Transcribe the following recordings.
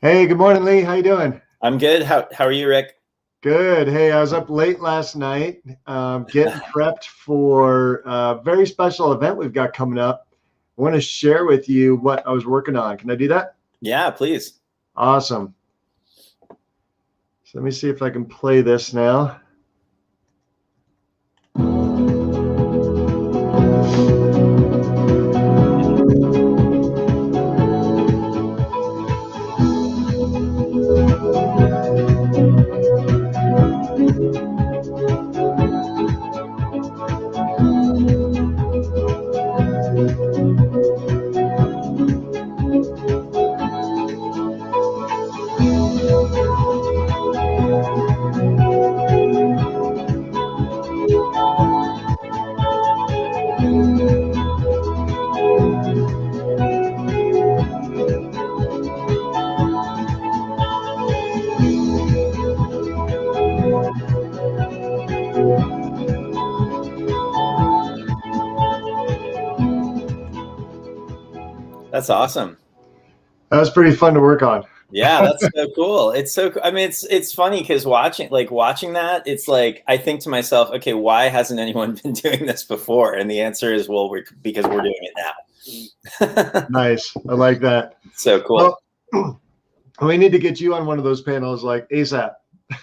Hey, good morning, Lee. How you doing? I'm good. How are you, Rick? Good. Hey, I was up late last night, getting prepped for a very special event we've got coming up. I want to share with you what I was working on. Can I do that? Yeah, please. Awesome. So let me see if I can play this now. That's awesome. That was pretty fun to work on. Yeah, that's so cool. It's so I mean it's funny because watching that, it's like I think to myself, okay, why hasn't anyone been doing this before? And the answer is, well, because we're doing it now. Nice. I like that. So cool. Well, we need to get you on one of those panels like ASAP.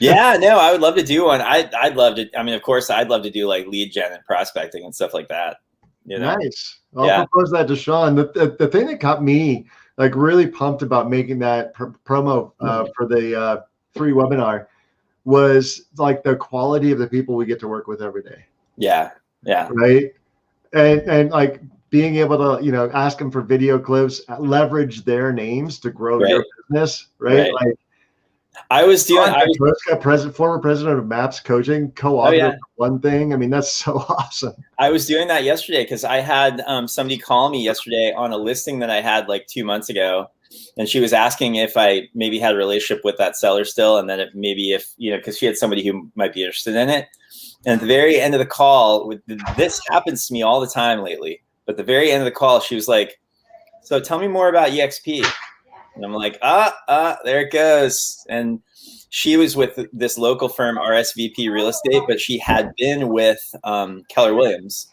Yeah, no, I would love to do one. I'd love to. I mean, of course, I'd love to do like lead gen and prospecting and stuff like that. You know? Nice. I'll Yeah. propose that to Sean. The thing that got me like really pumped about making that promo for the free webinar was like the quality of the people we get to work with every day. Yeah. Yeah. Right. And like being able to, ask them for video clips, leverage their names to grow Right. your business. Right. Like I was doing. former president of MAPS Coaching, co-author one thing. I mean, that's so awesome. I was doing that yesterday because I had somebody call me yesterday on a listing that I had like 2 months ago, and she was asking if I maybe had a relationship with that seller still, and then if because she had somebody who might be interested in it. And at the very end of the call, this happens to me all the time lately. But at the very end of the call, she was like, "So tell me more about EXP." And I'm like, there it goes. And she was with this local firm, RSVP Real Estate, but she had been with Keller Williams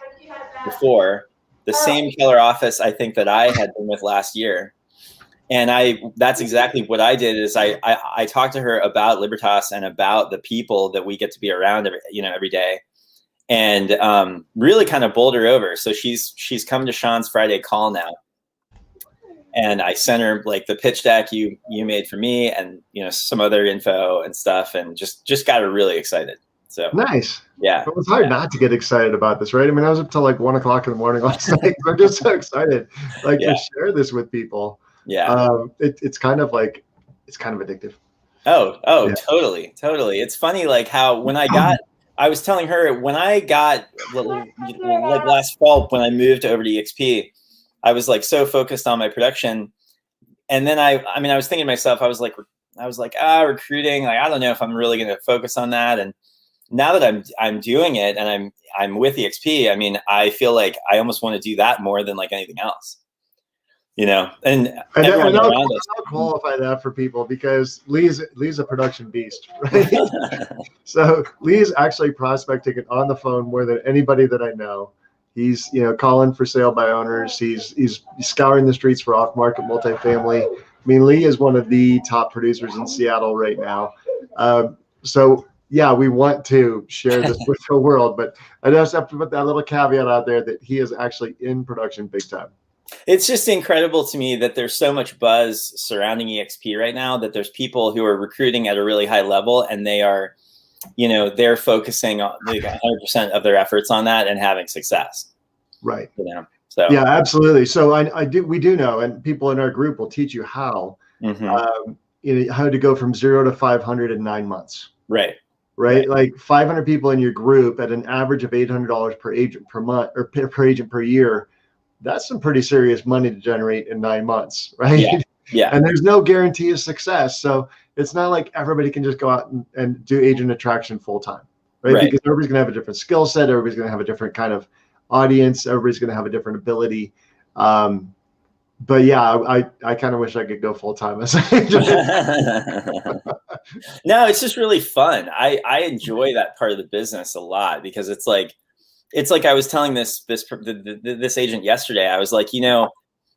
before, the same Keller office I think that I had been with last year. And that's exactly what I did is I talked to her about Libertas and about the people that we get to be around every day, and really kind of bowled her over. So she's come to Sean's Friday call now. And I sent her like the pitch deck you made for me, and some other info and stuff, and just got her really excited. So nice. Yeah, it was hard not to get excited about this, right? I mean, I was up till like 1 o'clock in the morning last night. I'm just so excited, to share this with people. Yeah, it's kind of addictive. Oh, yeah. Totally. It's funny, like how I was telling her when I got like last fall when I moved over to EXP. I was like so focused on my production, and then I was thinking to myself, I was like, recruiting. Like, I don't know if I'm really going to focus on that. And now that I'm doing it, and I'm with EXP. I mean, I feel like I almost want to do that more than like anything else. And I'll qualify that for people because Lee's a production beast, right? So Lee's actually prospecting it on the phone more than anybody that I know. He's calling for sale by owners. He's scouring the streets for off-market multifamily. I mean, Lee is one of the top producers in Seattle right now. So yeah, we want to share this with the world, but I just have to put that little caveat out there that he is actually in production big time. It's just incredible to me that there's so much buzz surrounding EXP right now, that there's people who are recruiting at a really high level, and they are they're focusing on like 100% of their efforts on that and having success. Right. So yeah, absolutely. So we do know, and people in our group will teach you how, how to go from 0 to 500 in 9 months. Right. Like 500 people in your group at an average of $800 per agent per month, or per agent per year. That's some pretty serious money to generate in 9 months. Right. Yeah. And there's no guarantee of success. So it's not like everybody can just go out and do agent attraction full time, right? Because everybody's going to have a different skill set. Everybody's going to have a different kind of audience. Everybody's going to have a different ability. but yeah, I kind of wish I could go full time as an agent. No, it's just really fun. I enjoy that part of the business a lot because it's like I was telling this agent yesterday. I was like,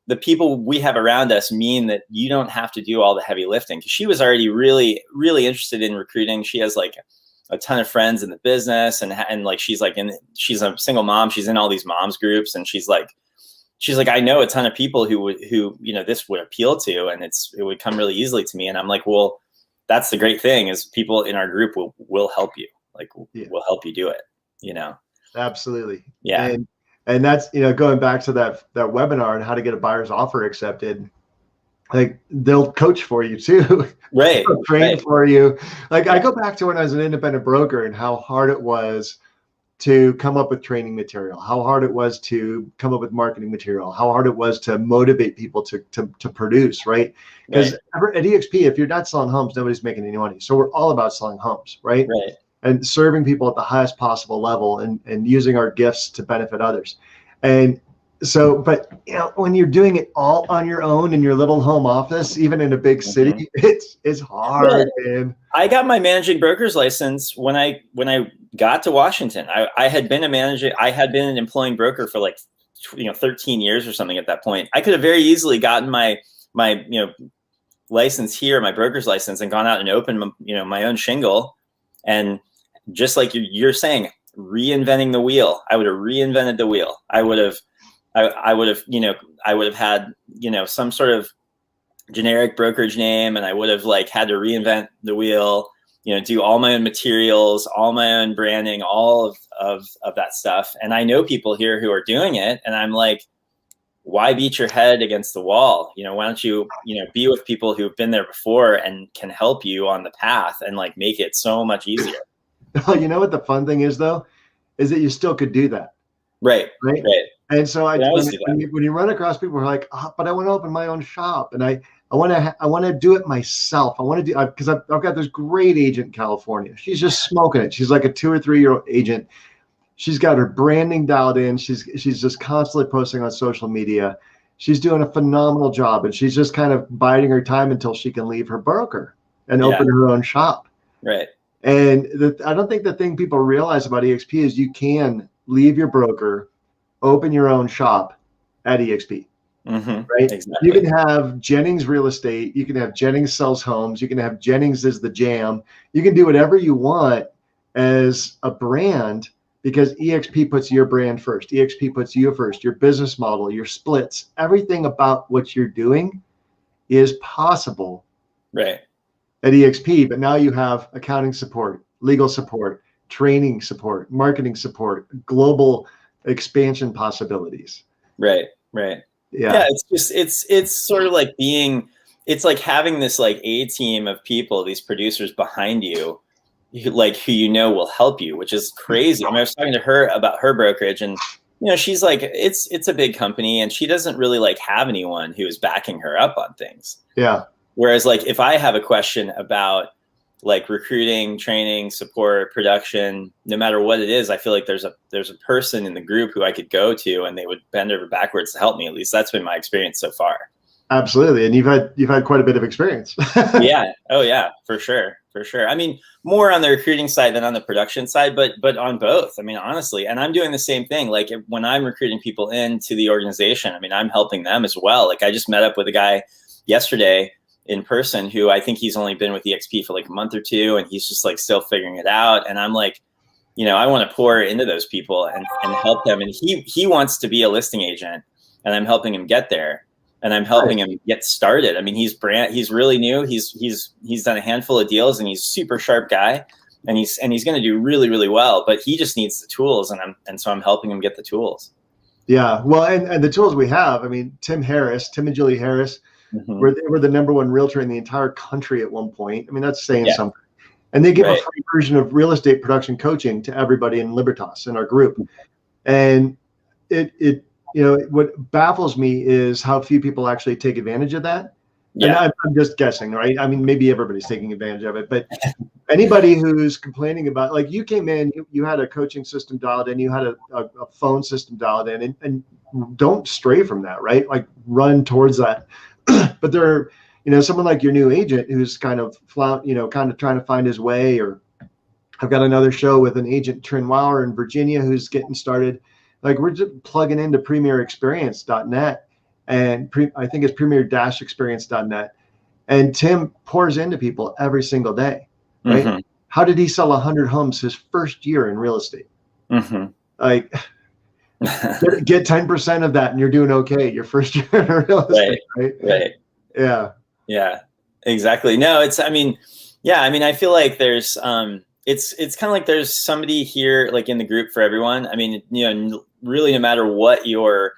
the people we have around us mean that you don't have to do all the heavy lifting, because she was already really, really interested in recruiting. She has like a ton of friends in the business, and like she's a single mom. She's in all these moms groups, and she's like, I know a ton of people who this would appeal to, and it would come really easily to me. And I'm like, well, that's the great thing, is people in our group will help you, will help you do it, Absolutely. Yeah. And that's, going back to that webinar on how to get a buyer's offer accepted, like they'll coach for you too. Right. Train for you. Like I go back to when I was an independent broker and how hard it was to come up with training material, how hard it was to come up with marketing material, how hard it was to motivate people to produce, right? Because at EXP, if you're not selling homes, nobody's making any money. So we're all about selling homes, right? Right. And serving people at the highest possible level, and using our gifts to benefit others. And so, but when you're doing it all on your own in your little home office, even in a big city, it's hard, man. I got my managing broker's license when I got to Washington. I had been an employing broker for like 13 years or something at that point. I could have very easily gotten my license here, my broker's license, and gone out and opened my own shingle. And just like you're saying, reinventing the wheel, I would have reinvented the wheel. I would have had, some sort of generic brokerage name, and I would have had to reinvent the wheel, do all my own materials, all my own branding, all of that stuff. And I know people here who are doing it, and I'm like, why beat your head against the wall? Why don't you, be with people who've been there before and can help you on the path and make it so much easier. You know what the fun thing is though, is that you still could do that. Right. And so when you run across people who are like, but I want to open my own shop, and I want to do it myself. I want to do, because I've got this great agent in California. She's just smoking it. She's like a 2 or 3 year old agent. She's got her branding dialed in. She's just constantly posting on social media. She's doing a phenomenal job, and she's just kind of biding her time until she can leave her broker and open her own shop. Right. And I don't think the thing people realize about EXP is you can leave your broker, open your own shop at EXP. Mm-hmm. Right? Exactly. You can have Jennings Real Estate. You can have Jennings Sells Homes. You can have Jennings is the Jam. You can do whatever you want as a brand, because EXP puts your brand first. EXP puts you first. Your business model, your splits, everything about what you're doing is possible. Right. At EXP, but now you have accounting support, legal support, training support, marketing support, global expansion possibilities. Right. Yeah. It's sort of like it's like having this A team of people, these producers behind you, who will help you, which is crazy. I mean, I was talking to her about her brokerage, and she's like, it's a big company, and she doesn't really have anyone who is backing her up on things. Yeah. Whereas if I have a question about recruiting, training, support, production, no matter what it is, I feel like there's a person in the group who I could go to, and they would bend over backwards to help me. At least that's been my experience so far. Absolutely. And you've had quite a bit of experience. Yeah. Oh yeah, for sure. I mean, more on the recruiting side than on the production side, but on both. I mean, honestly, and I'm doing the same thing. When I'm recruiting people into the organization, I mean, I'm helping them as well. I just met up with a guy yesterday in person who I think he's only been with EXP for a month or two, and he's just still figuring it out. And I'm like, I want to pour into those people and help them. And he wants to be a listing agent, and I'm helping him get there, and I'm helping him get started. I mean, he's really new. He's done a handful of deals, and he's a super sharp guy, and he's going to do really, really well, but he just needs the tools. And so I'm helping him get the tools. Yeah. Well, and the tools we have, I mean, Tim and Julie Harris, mm-hmm. they were the #1 realtor in the entire country at one point. I mean, that's saying something. And they give a free version of real estate production coaching to everybody in Libertas in our group. And what baffles me is how few people actually take advantage of that. And I'm just guessing, right? I mean, maybe everybody's taking advantage of it, but anybody who's complaining about, like, you came in, you had a coaching system dialed in, you had a phone system dialed in, and don't stray from that, right? Like, run towards that. But there are, someone like your new agent who's kind of kind of trying to find his way, or I've got another show with an agent, Trin Wauer in Virginia, who's getting started. Like, we're just plugging into premierexperience.net, and I think it's premier-experience.net. And Tim pours into people every single day, right? Mm-hmm. How did he sell 100 homes his first year in real estate? Mm-hmm. Like, get 10% of that and you're doing okay your first year in real estate, right? Right. Yeah, exactly. No, I feel like there's, it's kind of like there's somebody here, like, in the group for everyone. I mean, really, no matter what your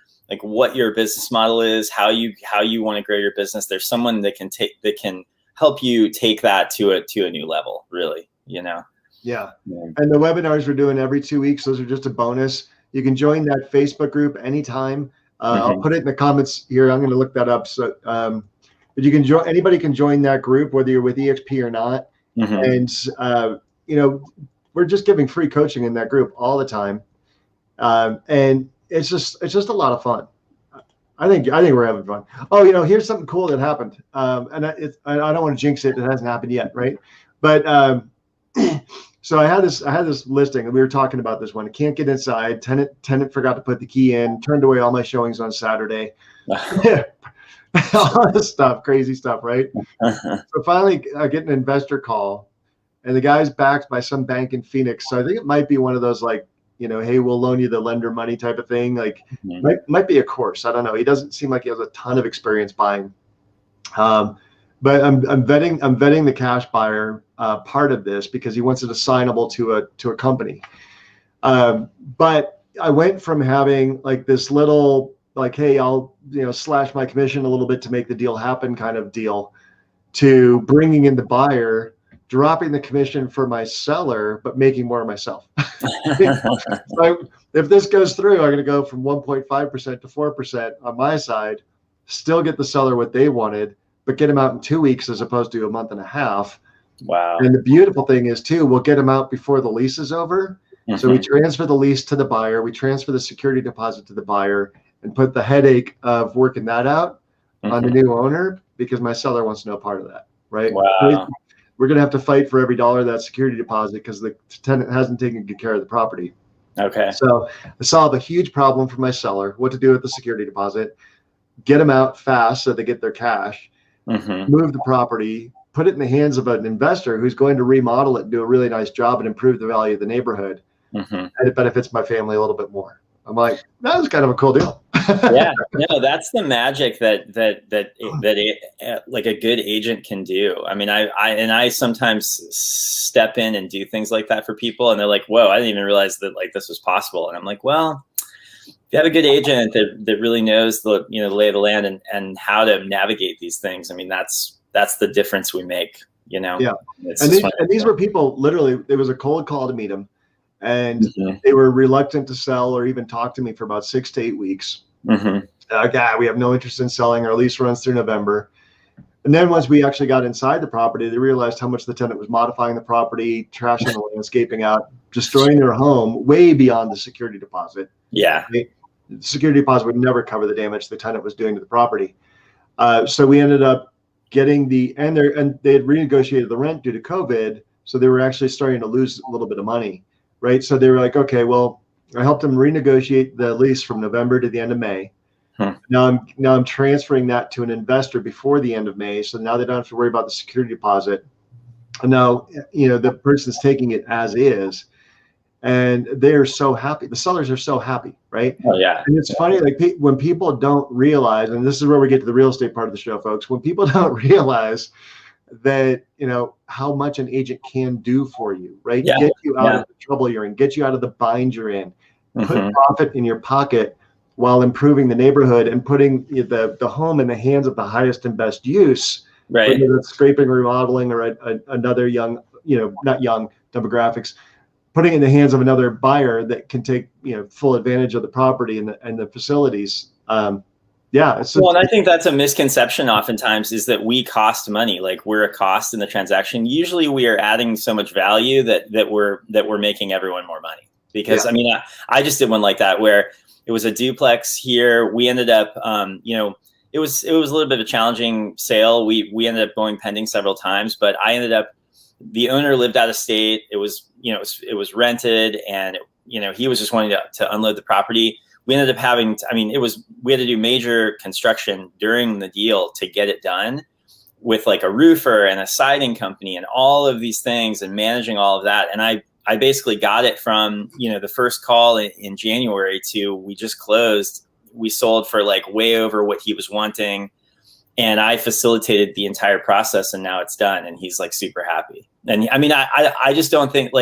business model is, how you want to grow your business, there's someone that can help you take that to a new level, really, Yeah. And the webinars we're doing every 2 weeks, those are just a bonus. You can join that Facebook group anytime. I'll put it in the comments here. I'm going to look that up. So, but you can join, anybody can join that group, whether you're with EXP or not. And, we're just giving free coaching in that group all the time. And it's just a lot of fun. I think we're having fun. Oh, here's something cool that happened. And I don't want to jinx it. It hasn't happened yet, right? But so I had this listing, and we were talking about this one. I can't get inside. Tenant forgot to put the key in. Turned away all my showings on Saturday. All this stuff, crazy stuff, right? So finally, I get an investor call, and the guy's backed by some bank in Phoenix. So I think it might be one of those, like, hey, we'll loan you the lender money type of thing. Like, might be a course. I don't know. He doesn't seem like he has a ton of experience buying. But I'm vetting the cash buyer part of this because he wants it assignable to a company. But I went from having, like, this little, like, hey, I'll slash my commission a little bit to make the deal happen kind of deal, to bringing in the buyer, dropping the commission for my seller, but making more myself. So if this goes through, I'm going to go from 1.5% to 4% on my side, still get the seller what they wanted, but get them out in 2 weeks as opposed to a month and a half. Wow. And the beautiful thing is, too, we'll get them out before the lease is over. So we transfer the lease to the buyer, we transfer the security deposit to the buyer, and put the headache of working that out on the new owner, because my seller wants no part of that, right? Wow. We're going to have to fight for every dollar of that security deposit because the tenant hasn't taken good care of the property. Okay. So I solve a huge problem for my seller, what to do with the security deposit, get them out fast so they get their cash, move the property, put it in the hands of an investor who's going to remodel it and do a really nice job and improve the value of the neighborhood. And it benefits my family a little bit more. I'm like, that was kind of a cool deal. Yeah, no, that's the magic that like a good agent can do. I mean, I sometimes step in and do things like that for people, and they're like, "Whoa, I didn't even realize that, like, this was possible." And I'm like, "Well, if you have a good agent that really knows the lay of the land and how to navigate these things, I mean, that's the difference we make." Yeah. And these were people, literally, it was a cold call to meet them, and they were reluctant to sell or even talk to me for about 6 to 8 weeks. We have no interest in selling. Our lease runs through November. And then once we actually got inside the property, they realized how much the tenant was modifying the property, trashing the landscaping out, destroying their home way beyond the security deposit. Yeah. The security deposit would never cover the damage the tenant was doing to the property. So we ended up getting and they had renegotiated the rent due to COVID. So they were actually starting to lose a little bit of money, right? So they were like, okay, well, I helped them renegotiate the lease from November to the end of May. Now I'm transferring that to an investor before the end of May. So now they don't have to worry about the security deposit. And now, the person's taking it as is, and they're so happy. The sellers are so happy, right? Oh, yeah. And it's funny, like, when people don't realize, and this is where we get to the real estate part of the show, folks, when people don't realize that, how much an agent can do for you, right? Get you out of the trouble you're in, get you out of the bind you're in, put profit in your pocket while improving the neighborhood and putting the home in the hands of the highest and best use, right? Whether it's scraping, remodeling, or another young, not young demographics, putting it in the hands of another buyer that can take full advantage of the property and the facilities. yeah. Well, and I think that's a misconception oftentimes, is that we cost money. Like, we're a cost in the transaction. Usually we are adding so much value that we're making everyone more money. Because I mean, I just did one like that where it was a duplex here. We ended up, it was a little bit of a challenging sale. We ended up going pending several times, but the owner lived out of state. It was, it was rented, and he was just wanting to unload the property. We ended up having, we had to do major construction during the deal to get it done, with like a roofer and a siding company and all of these things, and managing all of that. And I basically got it from, the first call in January to we just closed. We sold for like way over what he was wanting. And I facilitated the entire process, and now it's done. And he's like super happy. And I mean, I just don't think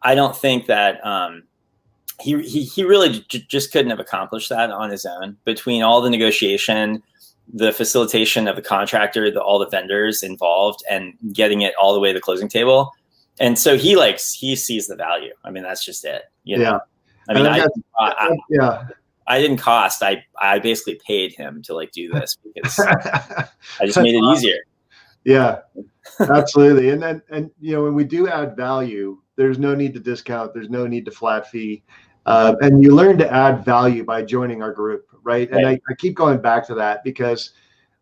I don't think that he really just couldn't have accomplished that on his own, between all the negotiation, the facilitation of the contractor, all the vendors involved, and getting it all the way to the closing table. And so he sees the value. I mean, that's just it. Yeah. I mean, I didn't cost. I basically paid him to like do this, because I just made it easier. Yeah, absolutely. And when we do add value, there's no need to discount. There's no need to flat fee. And you learn to add value by joining our group, right? And I keep going back to that because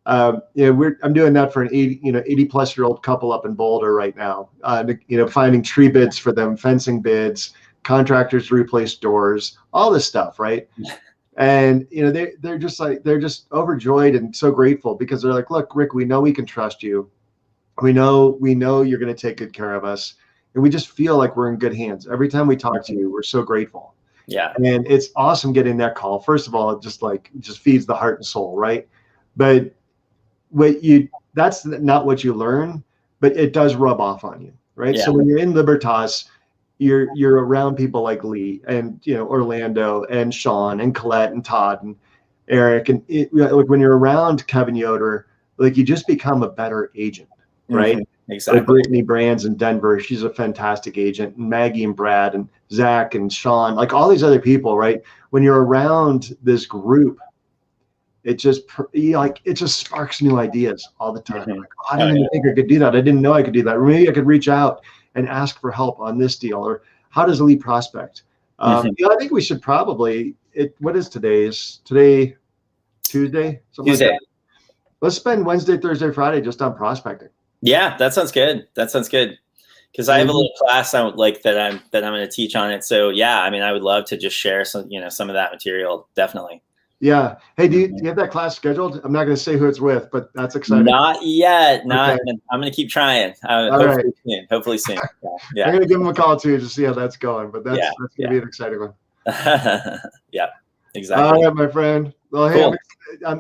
I'm doing that for an 80 plus year old couple up in Boulder right now. Finding tree bids for them, fencing bids, contractors to replace doors, all this stuff, right? And they're just overjoyed and so grateful, because they're like, look, Rick, we know we can trust you. We know you're going to take good care of us, and we just feel like we're in good hands. Every time we talk to you, we're so grateful. Yeah. And it's awesome getting that call. First of all, it just feeds the heart and soul, right? But that's not what you learn, but it does rub off on you, right? Yeah. So when you're in Libertas, you're around people like Lee and Orlando and Sean and Colette and Todd and Eric, and when you're around Kevin Yoder, like, you just become a better agent, right? Mm-hmm. Exactly. Like Brittany Brands in Denver, she's a fantastic agent, and Maggie and Brad and Zach and Sean, like all these other people, right? When you're around this group, it just sparks new ideas all the time. Mm-hmm. Like, I didn't even think I could do that. I didn't know I could do that. Or maybe I could reach out and ask for help on this deal, or how does a lead prospect? I think we should probably, what is today? Is today Tuesday? Tuesday. Like let's spend Wednesday, Thursday, Friday just on prospecting. Yeah, that sounds good. Because I have a little class that I'm going to teach on it. So yeah, I mean, I would love to just share some of that material. Definitely. Yeah. Hey, do you have that class scheduled? I'm not going to say who it's with, but that's exciting. Not yet. Okay. I'm going to keep trying. Hopefully soon. Yeah. I'm going to give him a call too to see how that's going. But that's going to be an exciting one. Yeah, exactly. All right, my friend. Well, hey, cool.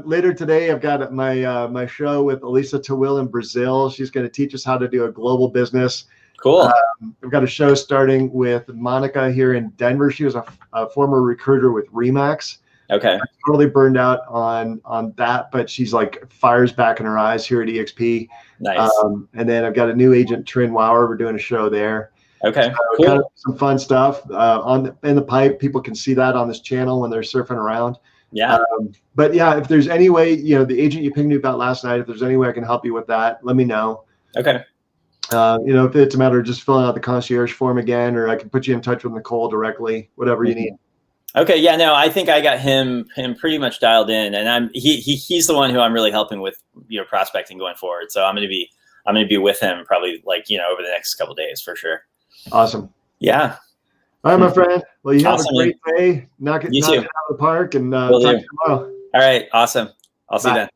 Later today, I've got my show with Elisa Tawil in Brazil. She's going to teach us how to do a global business. Cool. I've got a show starting with Monica here in Denver. She was a former recruiter with Remax. Okay. I'm totally burned out on that, but she's like fires back in her eyes here at EXP. Nice. And then I've got a new agent, Trin Wauer. We're doing a show there. Okay. Cool. Kind of some fun stuff in the pipe. People can see that on this channel when they're surfing around. Yeah. But yeah, if there's any way, the agent you pinged me about last night, if there's any way I can help you with that, let me know. Okay. If it's a matter of just filling out the concierge form again, or I can put you in touch with Nicole directly, whatever you need. Okay. Yeah, no, I think I got him pretty much dialed in, and he's the one who I'm really helping with, prospecting going forward. So I'm going to be with him probably over the next couple of days for sure. Awesome. Yeah. All right, my friend. Well, you have a great day. Knock it out of the park, and talk to you tomorrow. All right. Awesome. I'll see you then.